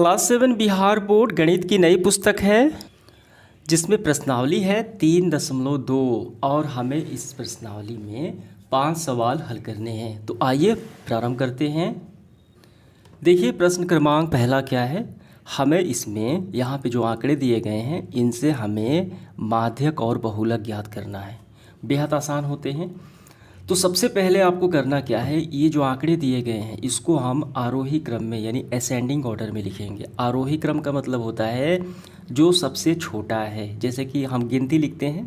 Class 7 Bihar board गणित की नई पुस्तक है जिसमें प्रश्नावली है 3.2 और हमें इस प्रश्नावली में 5 सवाल हल करने हैं। तो आइए प्रारंभ करते हैं। देखिए प्रश्न क्रमांक पहला क्या है। हमें इसमें यहाँ पे जो आंकड़े दिए गए हैं इनसे हमें माध्यक और बहुलक ज्ञात करना है। बेहद आसान होते हैं। तो सबसे पहले आपको करना क्या है, ये जो आंकड़े दिए गए हैं इसको हम आरोही क्रम में यानी असेंडिंग ऑर्डर में लिखेंगे। आरोही क्रम का मतलब होता है जो सबसे छोटा है। जैसे कि हम गिनती लिखते हैं,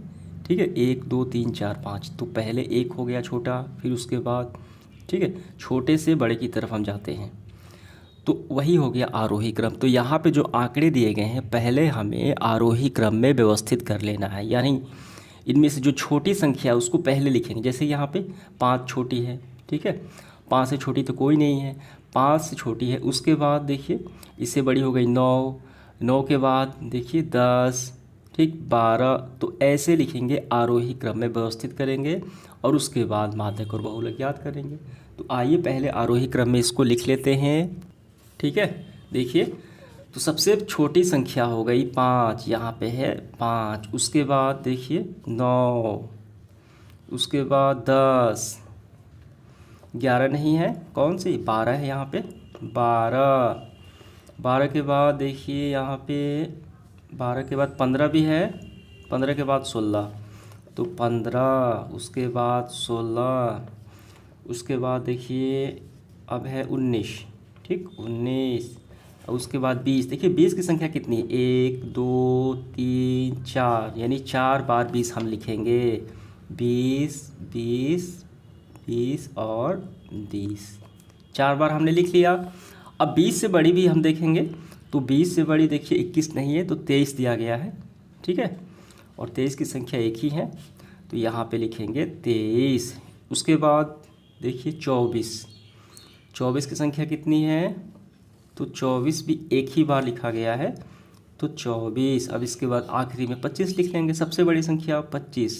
ठीक है, 1 2 3 4 5, तो पहले 1 हो गया छोटा, फिर उसके बाद ठीक है छोटे से बड़े की तरफ हम जाते हैं, तो वही हो गया आरोही क्रम। तो यहाँ पे जो आंकड़े दिए गए हैं पहले हमें आरोही क्रम में व्यवस्थित कर लेना है, यानी इनमें से जो छोटी संख्या है उसको पहले लिखेंगे। जैसे यहाँ पे 5 छोटी है, ठीक है, 5 से छोटी तो कोई नहीं है, 5 से छोटी है। उसके बाद देखिए इससे बड़ी हो गई 9, 9 के बाद देखिए 10, ठीक, 12। तो ऐसे लिखेंगे, आरोही क्रम में व्यवस्थित करेंगे और उसके बाद माध्यक और बहुलक ज्ञात करेंगे। तो आइए पहले आरोही क्रम में इसको लिख लेते हैं, ठीक है। देखिए तो सबसे छोटी संख्या हो गई 5, यहाँ पे है 5। उसके बाद देखिए 9, उसके बाद 10, 11 नहीं है, कौन सी 12 है यहाँ पे, 12, 12 के बाद देखिए यहाँ पे 12 के बाद 15 भी है, 15 के बाद 16, तो 15, उसके बाद 16, उसके बाद देखिए अब है 19, ठीक, 19, और उसके बाद 20। देखिए 20 की संख्या कितनी है, 1 2 3 4, यानी 4 बार 20 हम लिखेंगे, 20 20 20 और 20, 4 बार हमने लिख लिया। अब 20 से बड़ी भी हम देखेंगे, तो 20 से बड़ी देखिए 21 नहीं है तो 23 दिया गया है, ठीक है, और 23 की संख्या एक ही है तो यहाँ पे लिखेंगे 23। उसके बाद देखिए 24, 24 की संख्या कितनी है, तो 24 भी एक ही बार लिखा गया है तो 24। अब इसके बाद आखिरी में 25 लिख लेंगे, सबसे बड़ी संख्या 25,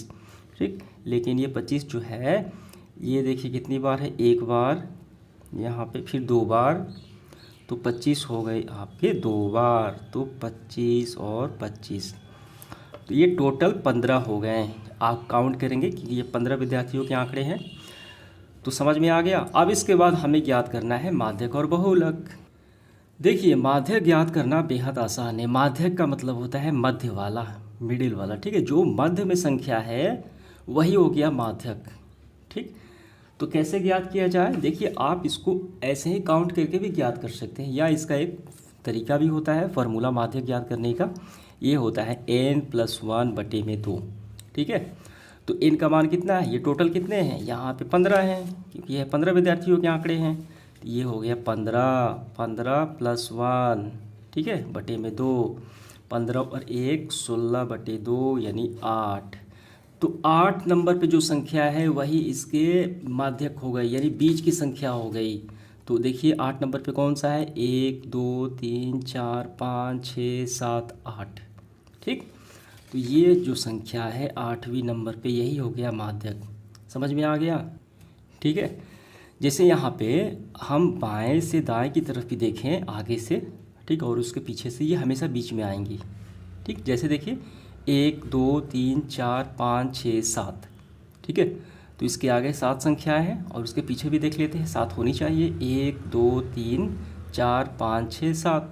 ठीक। लेकिन ये 25 जो है ये देखिए कितनी बार है, एक बार, यहाँ पे फिर 2 बार, तो 25 हो गए आपके 2 बार, तो 25 और 25, तो ये टोटल 15 हो गए। आप काउंट करेंगे क्योंकि ये 15 विद्यार्थियों के आंकड़े हैं। तो समझ में आ गया। अब इसके बाद हमें ज्ञात करना है माध्यक और बहुलक। देखिए माध्यक ज्ञात करना बेहद आसान है। माध्यक का मतलब होता है मध्य वाला, मिडिल वाला, ठीक है, जो मध्य में संख्या है वही हो गया माध्यक, ठीक। तो कैसे ज्ञात किया जाए, देखिए आप इसको ऐसे ही काउंट करके भी ज्ञात कर सकते हैं, या इसका एक तरीका भी होता है फार्मूला माध्यक ज्ञात करने का, ये होता है n+1/2, ठीक है। तो n का मान कितना है, ये टोटल कितने हैं, यहाँ पे 15 हैं क्योंकि यह 15 विद्यार्थियों के आंकड़े हैं, तो ये हो गया 15 + 1, ठीक है, /2, 15 और 1 16/2 यानी 8। तो 8 नंबर पे जो संख्या है वही इसके माध्यक हो गई, यानी बीच की संख्या हो गई। तो देखिए 8 नंबर पे कौन सा है, 1 2 3 4 5 6 7 8, ठीक। तो ये जो संख्या है 8वीं नंबर पे यही हो गया माध्यक। समझ में आ गया, ठीक है। जैसे यहाँ पे हम बाएं से दाएं की तरफ भी देखें आगे से, ठीक, और उसके पीछे से, ये हमेशा बीच में आएंगी, ठीक। जैसे देखिए 1 2 3 4 5 6 7, ठीक है, तो इसके आगे 7 संख्या है और उसके पीछे भी देख लेते हैं, 7 होनी चाहिए, 1 2 3 4 5 6 7,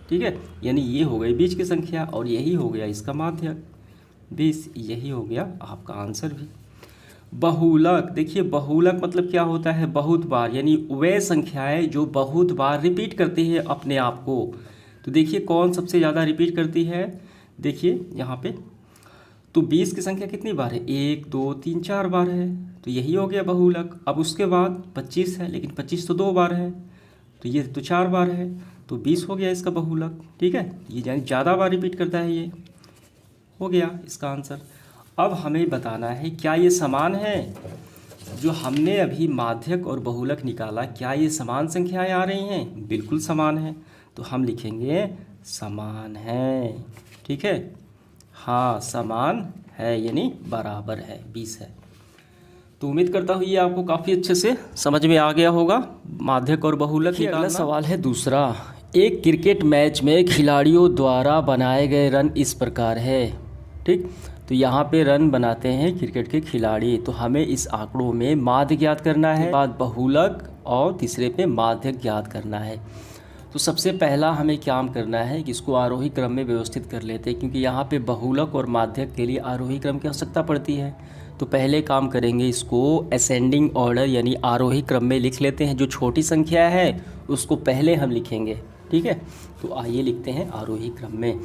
ठीक है, यानी ये हो गई बीच की संख्या और यही हो गया इसका माध्यक 20। यही हो गया आपका आंसर भी। बहुलक, देखिए बहुलक मतलब क्या होता है, बहुत बार, यानी वे संख्याएं जो बहुत बार रिपीट करती है अपने आप को। तो देखिए कौन सबसे ज़्यादा रिपीट करती है, देखिए यहाँ पे, तो 20 की संख्या कितनी बार है, 1 2 3 4 बार है, तो यही हो गया बहुलक। अब उसके बाद 25 है, लेकिन 25 तो 2 बार है, तो ये तो 4 बार है, तो 20 हो गया इसका बहुलक, ठीक है। ये यानी ज़्यादा बार रिपीट करता है, ये हो गया इसका आंसर। अब हमें बताना है क्या ये समान है, जो हमने अभी माध्यक और बहुलक निकाला, क्या ये समान संख्याएं आ रही हैं, बिल्कुल समान है, तो हम लिखेंगे समान है, ठीक है, हाँ समान है यानी बराबर है, 20 है। तो उम्मीद करता हूँ ये आपको काफ़ी अच्छे से समझ में आ गया होगा माध्यक और बहुलक निकालना। अगला सवाल है दूसरा, एक क्रिकेट मैच में खिलाड़ियों द्वारा बनाए गए रन इस प्रकार है। ठीक, तो यहाँ पे रन बनाते हैं क्रिकेट के खिलाड़ी, तो हमें इस आंकड़ों में माध्य ज्ञात करना है, बाद बहुलक और तीसरे पे माध्य ज्ञात करना है। तो सबसे पहला हमें क्या करना है कि इसको आरोही क्रम में व्यवस्थित कर लेते हैं, क्योंकि यहाँ पे बहुलक और माध्यक के लिए आरोही क्रम की आवश्यकता पड़ती है। तो पहले काम करेंगे, इसको असेंडिंग ऑर्डर यानी आरोही क्रम में लिख लेते हैं। जो छोटी संख्या है उसको पहले हम लिखेंगे, ठीक है। तो आइए लिखते हैं आरोही क्रम में।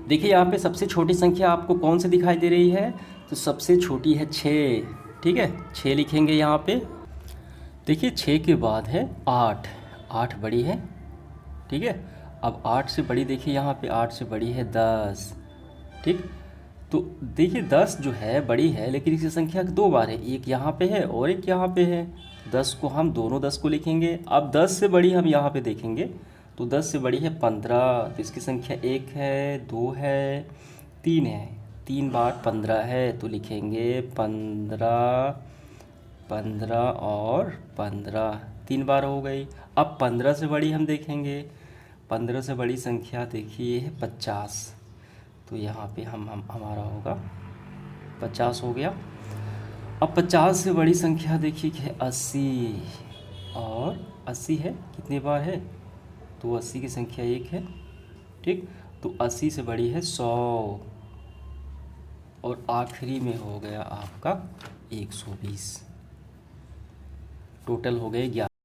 देखिए यहाँ पे सबसे छोटी संख्या आपको कौन सी दिखाई दे रही है, तो सबसे छोटी है 6, ठीक है। 6 लिखेंगे यहाँ पे। देखिए 6 के बाद है 8, 8 बड़ी है, ठीक है। अब 8 से बड़ी देखिए यहाँ पे 8 से बड़ी है 10, ठीक। तो देखिए 10 जो है बड़ी है, लेकिन इसकी संख्या 2 बार है, एक यहाँ पे है और एक यहाँ पे है। 10 को हम दोनों 10 को लिखेंगे। अब 10 से बड़ी हम यहाँ पे देखेंगे, तो 10 से बड़ी है 15, तो इसकी संख्या 1 है, 2 है, 3 है, 3 बार 15 है, तो लिखेंगे 15, 15 और 15, 3 बार हो गई। अब 15 से बड़ी हम देखेंगे, 15 से बड़ी संख्या देखिए है 50, तो यहाँ पे हमारा होगा 50 हो गया। अब 50 से बड़ी संख्या देखिए कि है 80, और 80 है, कितनी बार है, तो 80 की संख्या 1 है, ठीक। तो 80 से बड़ी है 100, और आखिरी में हो गया आपका 120। टोटल हो गए 11।